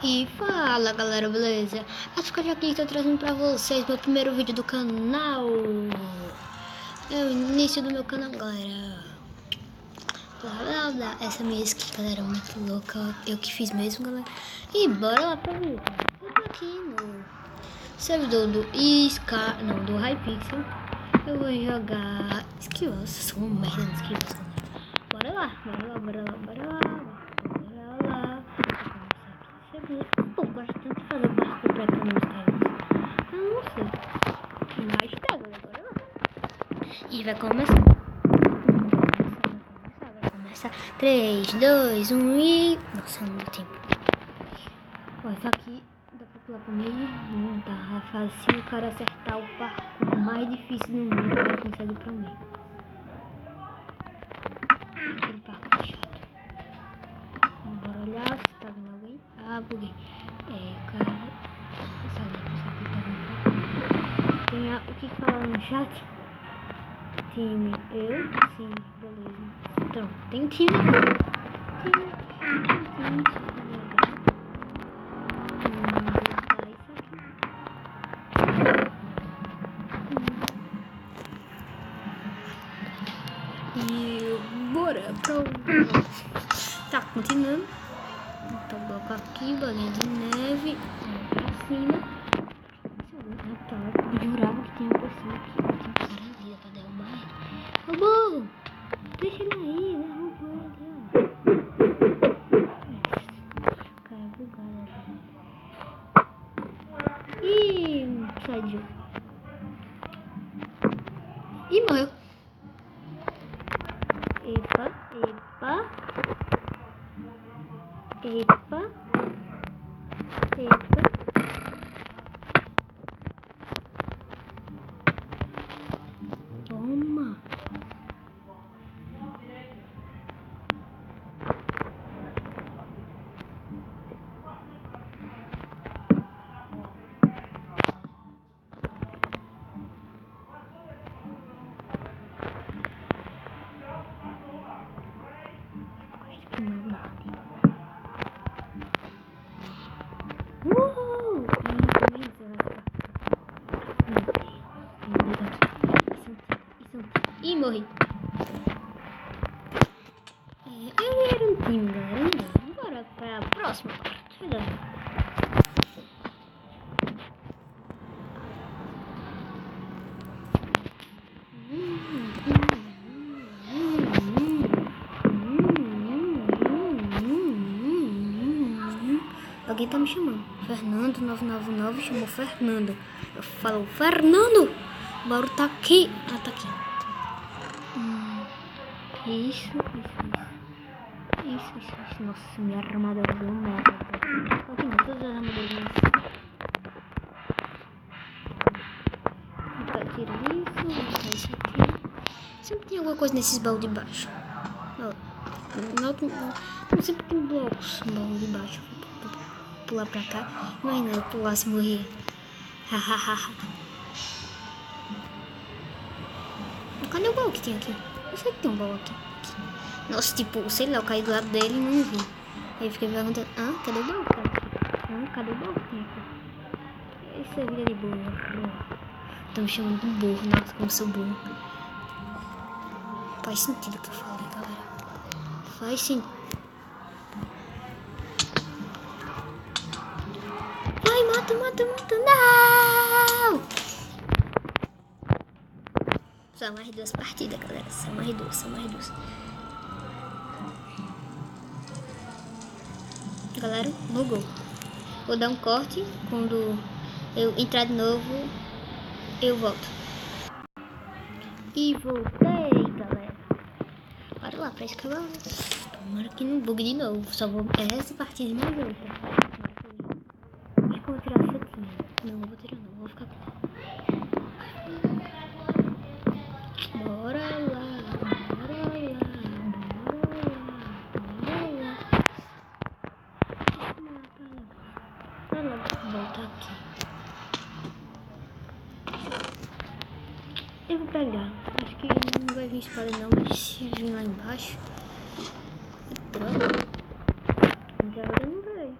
E fala galera, beleza? Acho que eu já aqui estou trazendo pra vocês meu primeiro vídeo do canal. É o início do meu canal, galera. Essa minha skin, galera, muito louca. Eu que fiz mesmo, galera. E bora lá pra ver. Eu tô aqui no servidor do do Hypixel. Eu vou jogar Skills. Sou uma merda no Skills, galera. Bora lá. Pô, gosto tanto de fazer parkour pra cá nos caras. Eu não sei. Mas tá, galera, bora lá. E vai começar. Vai começar. 3, 2, 1 e... Nossa, não deu tempo. Ó, isso aqui dá pra pular pro meio. Não tá fácil. Se o cara acertar o parkour mais difícil do mundo, ele consegue ir pro meio. Aquele parkour chato. Bora olhar se tá vendo alguém. Ah, buguei. Cara, tem o que falar no chat? Time, eu? Sim, beleza. Então, tem um time. E bora pro... Tá, continuando. Então, colocar aqui, bolinha de neve. Pra cima. Tá, eu jurava que tinha uma pessoa aqui. Tem um cara na vida pra derrubar ele. Ô, burro! Deixa ele aí, derruba ele, ó. Cara, é bugado. Ih, saiu. Ih, morreu. Epa. Toma. Ih, morri. Eu era um time, galera. Bora para a próxima partida. Alguém tá me chamando. Fernando 999 chamou Fernando. Eu falo, Fernando! O Bauru tá aqui. Ah, tá aqui. Isso. Nossa, minha armadura deu merda. Aqui não, todas as armaduras. Tira isso aqui. Sempre tem alguma coisa nesses baús de baixo. Não sempre tem blocos no baú de baixo. Vou pular pra cá. Imagina eu pular se morrer. Cadê o baú que tem aqui? Eu sei que tem um baú aqui. Nossa, tipo, sei lá, eu caí do lado dele e não vi. Aí eu fiquei perguntando, cadê o baú, cara? Cadê o baú que tem aqui? Essa é vida de burro. Estão me chamando de burro, nossa, como sou burro. Faz sentido o que eu falei, galera. Faz sim. Vai, mata, não! Só mais 2 partidas, galera. Só mais duas. Galera, bugou. Vou dar um corte. Quando eu entrar de novo, eu volto. E voltei, galera. Bora lá pra escalar. Tomara que não bugue de novo. Só vou essa partida e mais outra. Acho que eu vou tirar a setinha. Não vou tirar não, vou ficar aqui. Bora lá. Voltar aqui. Eu vou pegar. Acho que não vai vir espada não, mas se vir lá embaixo. Droga. Agora não vai.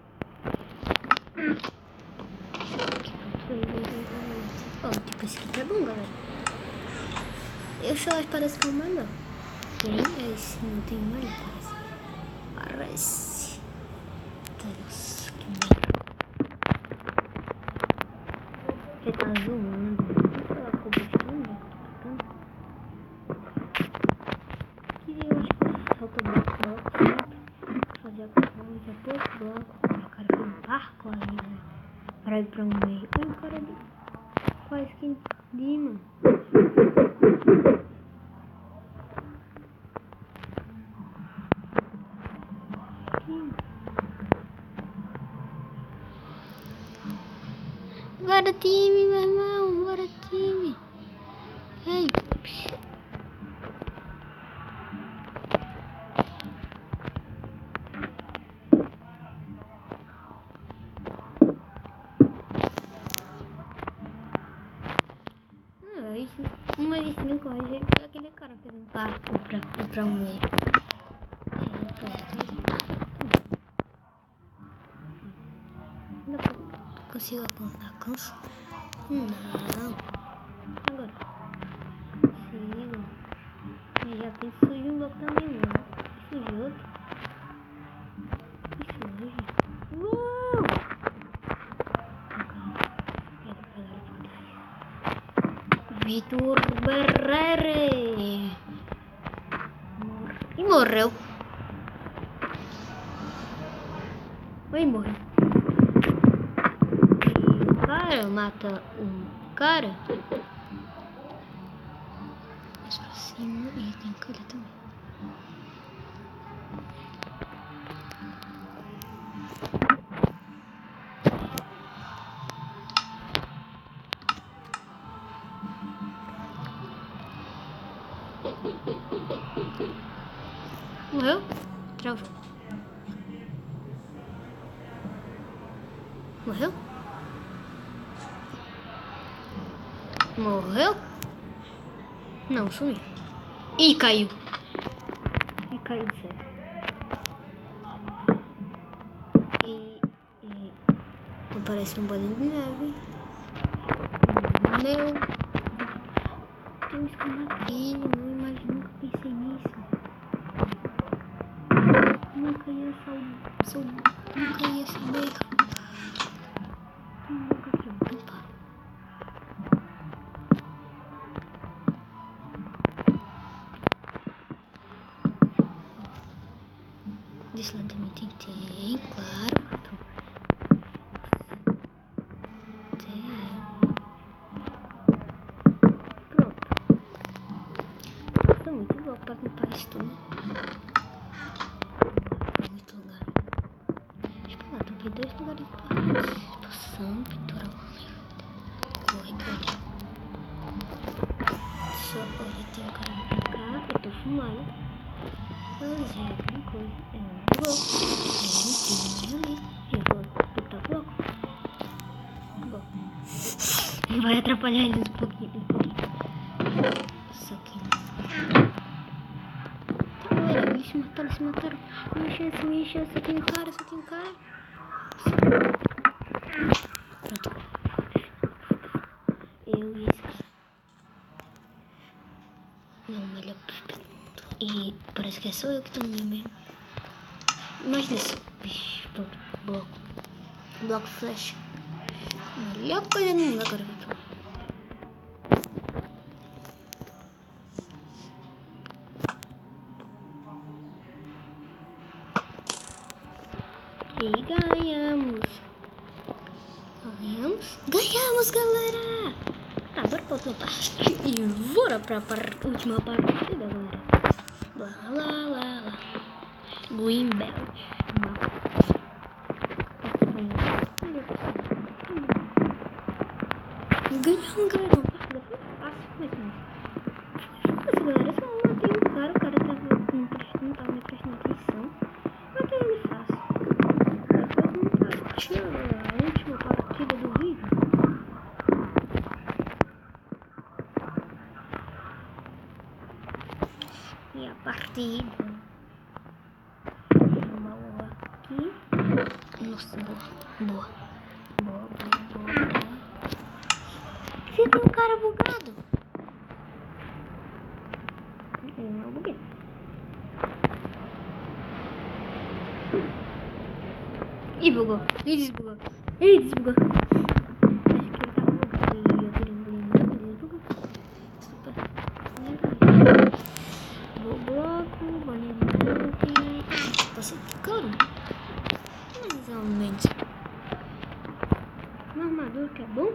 galera. Esse eu acho que parece que é o melhor. Tem esse, não tem o melhor, parece. Nossa, que merda. Ele tá zoando. Vou falar com o bichinho, né? Aqui eu acho que falta bloco sempre. Fazer a coisa, pouco bloco. O cara fez um barco ali, né? Pra ir pra um meio. Olha o cara ali. Quase que ali, mano. Bora time, meu irmão, bora time. Ei. Uma vez não corre, aquele cara fez um barco pra um meio. Não consigo alcançar. Não. Agora. Consigo. Eu já tem que surgir um bloco também, não. Surgiu outro. Vitor Barrere. E morreu. Oi, morreu. E o cara mata um cara. Mais pra cima e tem cara também. Morreu? Travou. Morreu? Morreu? Não, sumiu. Ih, caiu. E caiu do céu. E aparece um bolinho de neve. Meu Deus, como aqui? Eu imagino, nunca pensei nisso. Nunca ia saber. Nunca ia saber. Desse lado também tem, claro. Pronto. Foi muito bom pra contar isso tudo. Muito lugar. Deixa eu falar, tem 2 lugares pra passando, pintura. Corre. Só olha, tem um cara pra cá, eu tô fumando. Fazer alguma coisa. Eu vou. Ali. Eu vou botar bloco. Bom. Vai atrapalhar eles um pouquinho. Isso aqui. Tá, galera, eles se mataram. Me encheu, só tem cara. Pronto. Eu e esse cara. Não, melhor. E parece que é só eu que tô no meio mesmo. Mas desse. Pronto, bloco flash. Melhor coisa no mundo agora. E ganhamos, galera. Tá, bora pra outra parte. E bora pra última partida, galera. Lá. Greenbelt. Ganhamos, galera. Foi fácil, galera. Eu só matei o cara não tava me prestando atenção. Matei ele fácil. Depois a última partida do vídeo. E a partida. Uma aqui. Nossa, boa. Se que tem um cara bugado? Não buguei. Ih, bugou. Ih, desbugou. Ih, desbugou. Acho que ele tá bugando. Super. Vou bloco, bolinha de neve. Você ficando? Mais ou menos. Um armador que é bom?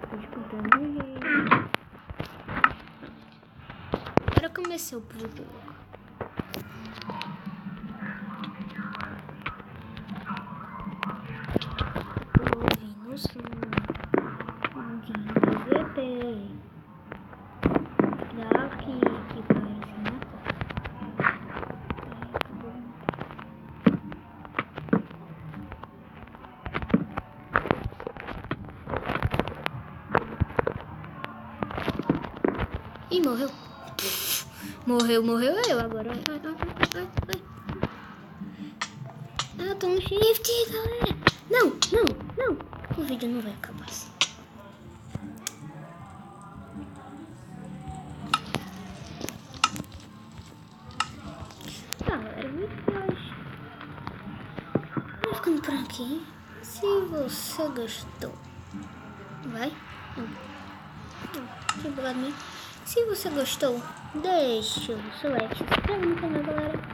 Pode comprar no jeito. Agora comecei o jogo. Tô ouvindo o som de PVP. Daqui que parece, né? Ih, morreu. Morreu eu agora. Ah, tô no shift, galera. Não. O vídeo não vai acabar assim. Galera, hoje vai ficando por aqui. Se você gostou, vai? Se você gostou, deixa o seu like, se inscreve no canal, galera.